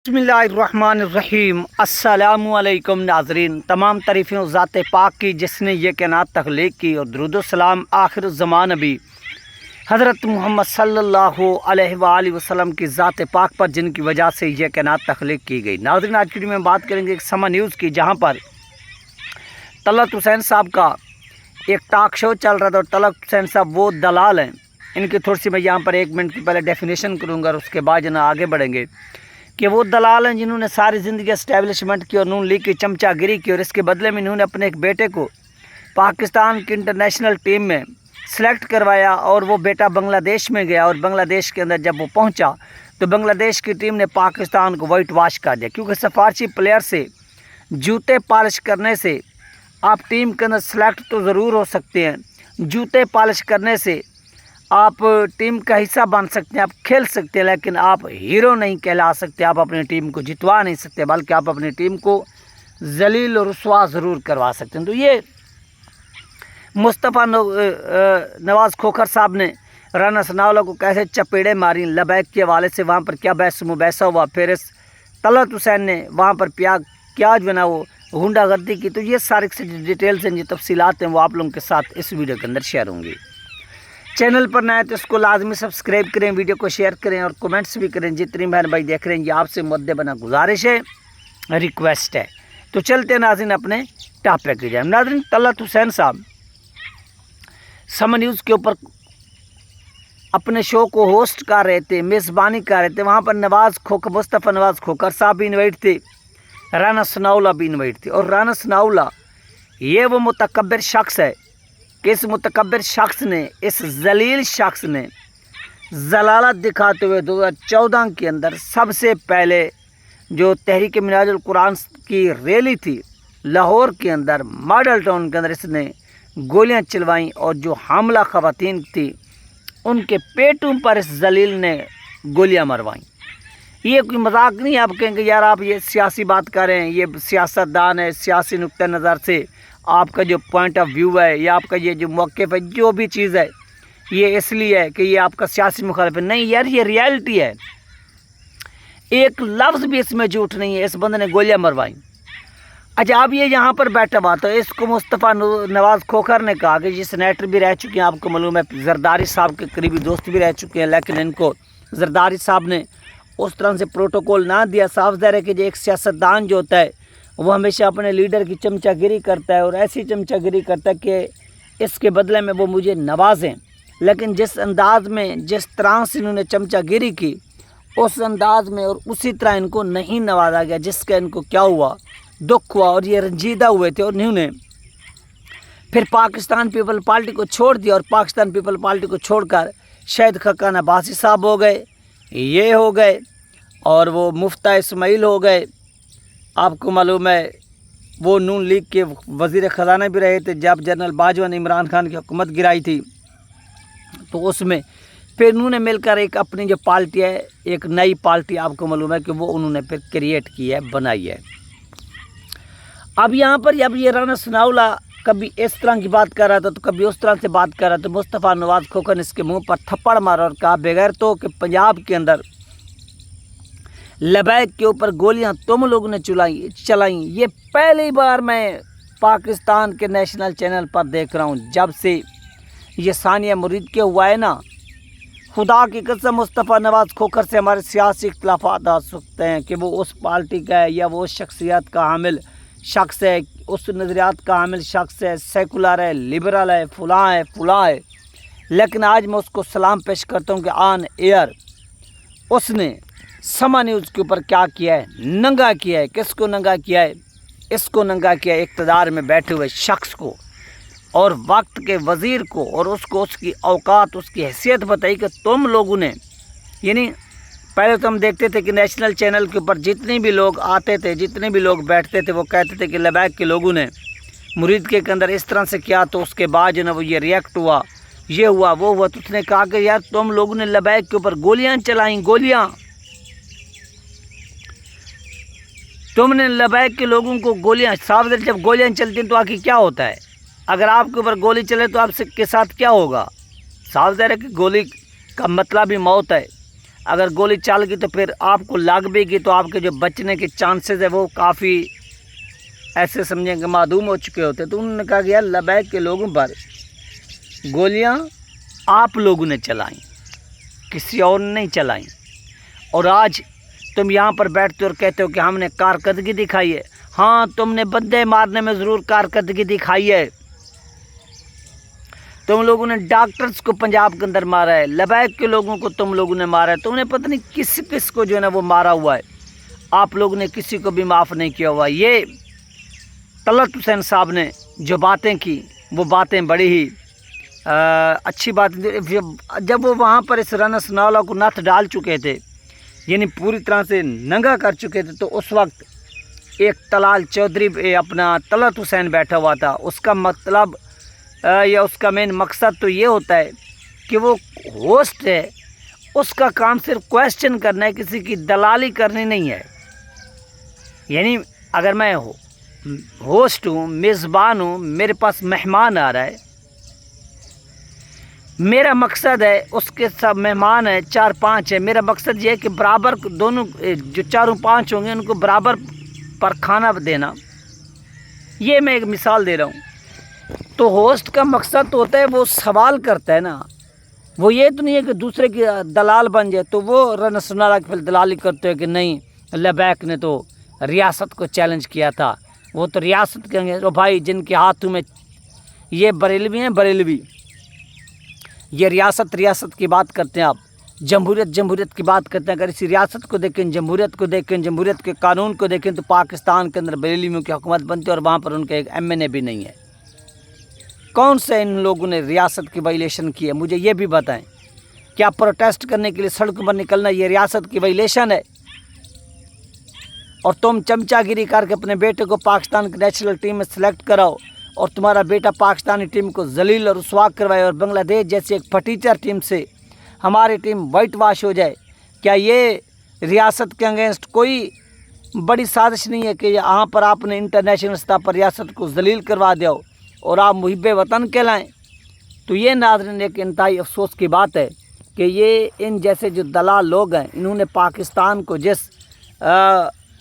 बिस्मिल्लाहिर्रहमानिर्रहीम। अस्सलामु अलैकुम नाज़रीन, तमाम तारीफ़ें ज़ात पाक की जिसने ये कायनात तख्लीक की, और दुरूद सलाम आखिर ज़मान नबी हज़रत मोहम्मद सल्लल्लाहु अलैहि वसल्लम की ज़ात पाक पर जिनकी वजह से ये कायनात तख्लीक की गई। नाज़रीन, आज की वीडियो में बात करेंगे एक समा न्यूज़ की, जहाँ पर तलत हुसैन साहब का एक टॉक शो चल रहा था, और तलत हुसैन साहब वो दलाल हैं। इनकी थोड़ी सी मैं यहाँ पर 1 मिनट की पहले डेफिनेशन करूँगा, और उसके बाद जना आगे बढ़ेंगे कि वो दलाल हैं जिन्होंने सारी ज़िंदगी एस्टेब्लिशमेंट की और नून लीग की चमचागिरी की, और इसके बदले में इन्होंने अपने एक बेटे को पाकिस्तान की इंटरनेशनल टीम में सेलेक्ट करवाया, और वो बेटा बांग्लादेश में गया, और बांग्लादेश के अंदर जब वो पहुंचा तो बांग्लादेश की टीम ने पाकिस्तान को वाइट वाश कर दिया। क्योंकि सिफारशी प्लेयर से जूते पॉलिश करने से आप टीम के अंदर सेलेक्ट तो ज़रूर हो सकते हैं, जूते पॉलिश करने से आप टीम का हिस्सा बन सकते हैं, आप खेल सकते हैं, लेकिन आप हीरो नहीं कहला सकते, आप अपनी टीम को जितवा नहीं सकते, बल्कि आप अपनी टीम को जलील और रुसवा ज़रूर करवा सकते हैं। तो ये मुस्तफ़ा नवाज़ खोखर साहब ने राना सनाउल्लाह को कैसे चपेड़े मारी लबैक के हवाले से, वहाँ पर क्या बहस मुबैसा हुआ, फिर इस तलत हुसैन ने वहाँ पर क्या जो है ना वो गुंडागर्दी की। तो ये सारी डिटेल्स हैं, जो तफसीलात हैं, वो आप लोगों के साथ इस वीडियो के अंदर शेयर होंगी। चैनल पर नए तो इसको लाजमी सब्सक्राइब करें, वीडियो को शेयर करें और कमेंट्स भी करें। जितनी बहन भाई देख रहे हैं, ये आपसे मुद्दे बना गुजारिश है, रिक्वेस्ट है। तो चलते हैं नाज़रीन अपने टॉपिक की जाए। नाज़रीन, तलत हुसैन साहब समा न्यूज़ के ऊपर अपने शो को होस्ट कर रहे थे, मेज़बानी कर रहे थे। वहाँ पर मुस्तफ़ा नवाज़ खोखर साहब भी इन्वाइट थे, राना सनाउल्लाह भी इन्वाइट थे। और राना सनाउल्लाह ये वो मुतकब्बिर शख्स है कि इस मुतकब्बिर शख्स ने, इस जलील शख्स ने जलालत दिखाते हुए 2014 के अंदर सबसे पहले जो तहरीक मिनाजुल कुरान की रैली थी लाहौर के अंदर, मॉडल टाउन के अंदर, इसने गोलियां चलवाईं, और जो हामला ख़वातीन थी उनके पेटों पर इस जलील ने गोलियां मरवाईं। ये कोई मजाक नहीं। आप कहेंगे यार आप ये सियासी बात कर रहे हैं, ये सियासतदान है, सियासी नुक्ता नज़र से आपका जो पॉइंट ऑफ व्यू है, या आपका ये जो मौक़िफ़ है, जो भी चीज़ है, ये इसलिए है कि ये आपका सियासी मुखालिफ है। नहीं यार, ये रियलिटी है, एक लफ्ज़ भी इसमें झूठ नहीं है। इस बंदे ने गोलियां मरवाई। अच्छा, अब ये यहाँ पर बैठा हुआ, तो इसको मुस्तफ़ा नवाज़ खोखर ने कहा कि ये सेनेटर भी रह चुके हैं, आपको मालूम है, जरदारी साहब के करीबी दोस्त भी रह चुके हैं, लेकिन इनको जरदारी साहब ने उस तरह से प्रोटोकॉल ना दिया। साफ ज़ाहिर है कि जो एक सियासतदान जो होता है वो हमेशा अपने लीडर की चमचागिरी करता है, और ऐसी चमचागिरी करता है कि इसके बदले में वो मुझे नवाजें। लेकिन जिस अंदाज में, जिस तरह से इन्होंने चमचागिरी की, उस अंदाज में और उसी तरह इनको नहीं नवाजा गया, जिसका इनको क्या हुआ, दुख हुआ, और ये रंजीदा हुए थे। और इन्होंने फिर पाकिस्तान पीपल पार्टी को छोड़ दिया, और पाकिस्तान पीपल पार्टी को छोड़कर शाहिद खकान अब्बासी साहब हो गए, ये हो गए, और वो मुफ्ता इस्माइल हो गए। आपको मालूम है वो नून लीग के वज़ीर ख़जाना भी रहे थे जब जनरल बाजवा ने इमरान खान की हुकूमत गिराई थी। तो उसमें फिर उन्होंने मिलकर एक अपनी जो पार्टी है, एक नई पार्टी आपको मालूम है कि वो उन्होंने फिर क्रिएट की है, बनाई है। अब यहाँ पर अब ये राना सनाउल्लाह कभी इस तरह की बात कर रहा था, तो कभी उस तरह से बात कर रहा था। मुस्तफ़ा नवाज़ खोखर ने इसके मुंह पर थप्पड़ मारा और कहा, बगैर तो कि पंजाब के अंदर लबैक के ऊपर गोलियां तुम लोगों ने चलाई। ये पहली बार मैं पाकिस्तान के नेशनल चैनल पर देख रहा हूँ, जब से ये सानिया मुरीद के हुआ है ना। खुदा की कसम, मुस्तफ़ा नवाज़ खोखर से हमारे सियासी इख्तिलाफ़ात आ सकते हैं कि वो उस पार्टी का है, या वो उस शख्सियत का हामिल शख्स है, उस नज़रियात का हामिल शख्स है, सेकुलर है, लिबरल है, फलां है। लेकिन आज मैं उसको सलाम पेश करता हूँ कि ऑन एयर उसने समा न्यूज़ के ऊपर क्या किया है, नंगा किया है। किसको नंगा किया है? इसको नंगा किया है इक़्तिदार में बैठे हुए शख्स को, और वक्त के वज़ीर को, और उसको उसकी औकात, उसकी हैसियत बताई कि तुम लोगों ने, यानी पहले तो हम देखते थे कि नेशनल चैनल के ऊपर जितने भी लोग आते थे, जितने भी लोग बैठते थे, वो कहते थे कि लबैक के लोगों ने मुरीद के अंदर इस तरह से किया, तो उसके बाद जो ना वो ये रिएक्ट हुआ, ये हुआ, वो हुआ। तो उसने कहा कि यार तुम लोगों ने लबैक के ऊपर गोलियां चलाई, गोलियां, तुमने लबैक के लोगों को गोलियां, साफ जब गोलियां चलती हैं तो आखिर क्या होता है? अगर आपके ऊपर गोली चले तो आपके साथ क्या होगा? साफ ज़ाहिर है कि गोली का मतलब ही मौत है। اگر گولی چل گئی تو پھر آپ کو لگ بھی گئی تو آپ کے جو بچنے کے چانسز ہے وہ کافی ایسے سمجھیں کہ معدوم ہو چکے ہوتے. تو انہوں نے کہا کہ یار لبیک کے لوگوں پر گولیاں آپ لوگوں نے چلائیں, کسی اور نے نہیں چلائیں. اور آج تم یہاں پر بیٹھتے اور کہتے ہو کہ ہم نے کارکردگی دکھائی ہے. ہاں تم نے بندے مارنے میں ضرور کارکردگی دکھائی ہے. تم لوگوں نے ڈاکٹرز کو پنجاب کے اندر مارا ہے, لبیک کے لوگوں کو تم لوگوں نے مارا ہے. تم نے پتہ نہیں کس کس کو جو ہے نا وہ مارا ہوا ہے. آپ لوگوں نے کسی کو بھی معاف نہیں کیا ہوا. یہ طلعت حسین صاحب نے جو باتیں کی وہ باتیں بڑی ہی اچھی بات. جب وہ وہاں پر اس رنا ثناءاللہ کو نتھ ڈال چکے تھے, یعنی پوری طرح سے ننگا کر چکے تھے, تو اس وقت ایک طلال چودھری اپنا طلعت حسین بیٹھا ہوا تھا. اس کا مطلب یا اس کا مین مقصد تو یہ ہوتا ہے کہ وہ ہوسٹ ہے, اس کا کام صرف کویسچن کرنا ہے, کسی کی دلالی کرنی نہیں ہے. یعنی اگر میں ہوسٹ ہوں, میزبان ہوں, میرے پاس مہمان آ رہا ہے, میرا مقصد ہے اس کے سب مہمان ہیں 4-5 ہیں, میرا مقصد یہ ہے کہ برابر دونوں جو 4-5 ہوں گے ان کو برابر پر کھانا دینا. یہ میں ایک مثال دے رہا ہوں. تو ہوسٹ کا مقصد تو ہوتا ہے وہ سوال کرتا ہے نا, وہ یہ تو نہیں ہے کہ دوسرے کی دلال بن جائے. تو وہ رنا ثناءاللہ کی پھر دلالی کرتے ہیں کہ نہیں لبیک نے تو ریاست کو چیلنج کیا تھا, وہ تو ریاست کہیں گے. تو بھائی جن کے ہاتھوں میں یہ بریلوی ہیں, بریلوی یہ ریاست کی بات کرتے ہیں, آپ جمہوریت کی بات کرتے ہیں. اگر اسی ریاست کو دیکھیں, جمہوریت کو دیکھیں, جمہوریت کے قانون کو دیکھیں, تو پاکستان کے اندر بریلویوں کی حکومت بنتی ہے اور وہاں پر ان کا ایک MNA بھی نہیں ہے. کون سے ان لوگوں نے ریاست کی وائلیشن کی ہے مجھے یہ بھی بتائیں. کیا پروٹیسٹ کرنے کے لیے سڑک پر نکلنا یہ ریاست کی وائلیشن ہے؟ اور تم چمچا گیری کر کے اپنے بیٹے کو پاکستان کی نیشنل ٹیم میں سلیکٹ کراؤ اور تمہارا بیٹا پاکستانی ٹیم کو ذلیل اور رسوا کروائے, اور بنگلہ دیش جیسی ایک پھٹیچر ٹیم سے ہماری ٹیم وائٹ واش ہو جائے. کیا یہ ریاست کے اگینسٹ کوئی بڑی سازش نہیں ہے کہ یہاں پر آپ نے انٹرنیشنل سطح پر ریاست کو ذلیل کروا دیا ہو اور آپ محب وطن کہلائیں؟ تو یہ ناظرین ایک انتہائی افسوس کی بات ہے کہ یہ ان جیسے جو دلال لوگ ہیں, انہوں نے پاکستان کو جس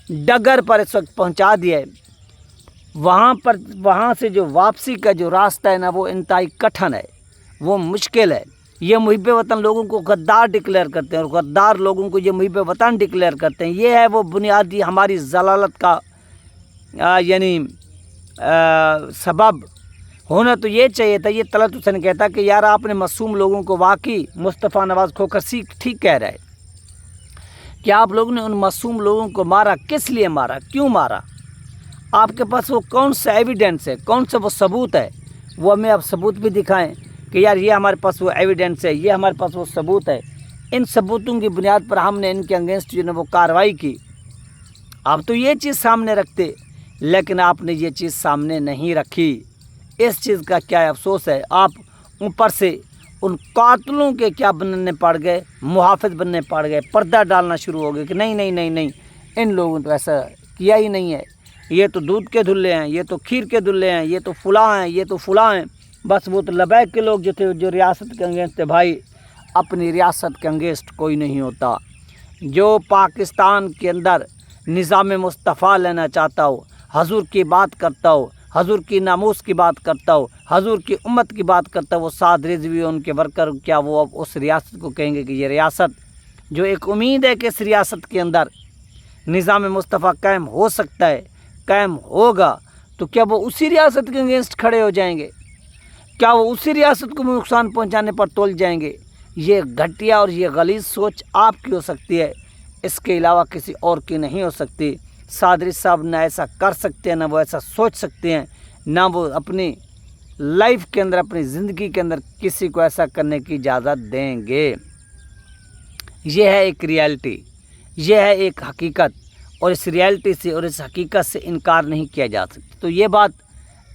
ڈگر پر اس وقت پہنچا دیا ہے, وہاں سے جو واپسی کا جو راستہ ہے نا وہ انتہائی کٹھن ہے, وہ مشکل ہے. یہ محب وطن لوگوں کو غدار ڈکلیئر کرتے ہیں اور غدار لوگوں کو یہ محب وطن ڈکلیئر کرتے ہیں. یہ ہے وہ بنیادی ہماری ضلالت کا یعنی سبب ہونا تو یہ چاہیے تھا. یہ طلعت حسین کہتا کہ یار آپ نے معصوم لوگوں کو واقعی مصطفیٰ نواز کھوکھر ٹھیک کہہ رہا ہے کہ آپ لوگوں نے ان معصوم لوگوں کو مارا, کس لیے مارا, کیوں مارا؟ آپ کے پاس وہ کون سا ایویڈنس ہے, کون سا وہ ثبوت ہے؟ وہ ہمیں آپ ثبوت بھی دکھائیں کہ یار یہ ہمارے پاس وہ ایویڈنس ہے, یہ ہمارے پاس وہ ثبوت ہے. ان ثبوتوں کی بنیاد پر ہم نے ان کے اگینسٹ جو ہے وہ کارروائی کی. آپ تو یہ چیز سامنے رکھتے, لیکن آپ نے یہ چیز سامنے نہیں رکھی. اس چیز کا کیا افسوس ہے. آپ اوپر سے ان قاتلوں کے کیا بننے پڑ گئے, محافظ بننے پڑ گئے, پردہ ڈالنا شروع ہو گئے کہ نہیں ان لوگوں نے تو ایسا کیا ہی نہیں ہے, یہ تو دودھ کے دھلے ہیں, یہ تو کھیر کے دھلے ہیں, یہ تو فلاں ہیں, یہ تو فلاں ہیں. بس وہ تو لبیک کے لوگ جو تھے جو ریاست کے انگیسٹ تھے. بھائی اپنی ریاست کے انگیسٹ کوئی نہیں ہوتا. جو پاکستان کے اندر نظام مصطفیٰ لینا چاہتا ہو, حضور کی بات کرتا ہو, حضور کی ناموس کی بات کرتا ہو, حضور کی امت کی بات کرتا ہو, وہ سعد رضوی ان کے ورکر کیا وہ اب اس ریاست کو کہیں گے کہ یہ ریاست جو ایک امید ہے کہ اس ریاست کے اندر نظام مصطفیٰ قائم ہو سکتا ہے, قائم ہوگا, تو کیا وہ اسی ریاست کے اگینسٹ کھڑے ہو جائیں گے؟ کیا وہ اسی ریاست کو نقصان پہنچانے پر تول جائیں گے؟ یہ گھٹیا اور یہ غلیظ سوچ آپ کی ہو سکتی ہے, اس کے علاوہ کسی اور کی نہیں ہو سکتی. صادری صاحب نہ ایسا کر سکتے ہیں, نہ وہ ایسا سوچ سکتے ہیں, نہ وہ اپنی لائف کے اندر, اپنی زندگی کے اندر کسی کو ایسا کرنے کی اجازت دیں گے. یہ ہے ایک ریالٹی, یہ ہے ایک حقیقت, اور اس ریالٹی سے اور اس حقیقت سے انکار نہیں کیا جا سکتا. تو یہ بات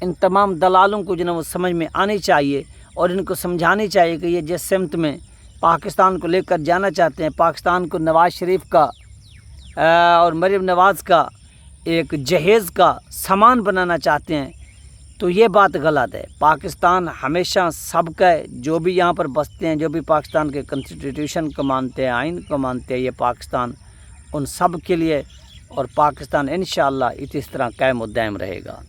ان تمام دلالوں کو جو ہے وہ سمجھ میں آنی چاہیے اور ان کو سمجھانی چاہیے کہ یہ جس سمت میں پاکستان کو لے کر جانا چاہتے ہیں, پاکستان کو نواز شریف کا اور مریم نواز کا ایک جہیز کا سامان بنانا چاہتے ہیں, تو یہ بات غلط ہے۔ پاکستان ہمیشہ سب کا ہے، جو بھی یہاں پر بستے ہیں، جو بھی پاکستان کے کنسٹیٹیوشن کو مانتے ہیں، آئین کو مانتے ہیں، یہ پاکستان ان سب کے لیے، اور پاکستان انشاءاللہ اس طرح قائم و دائم رہے گا۔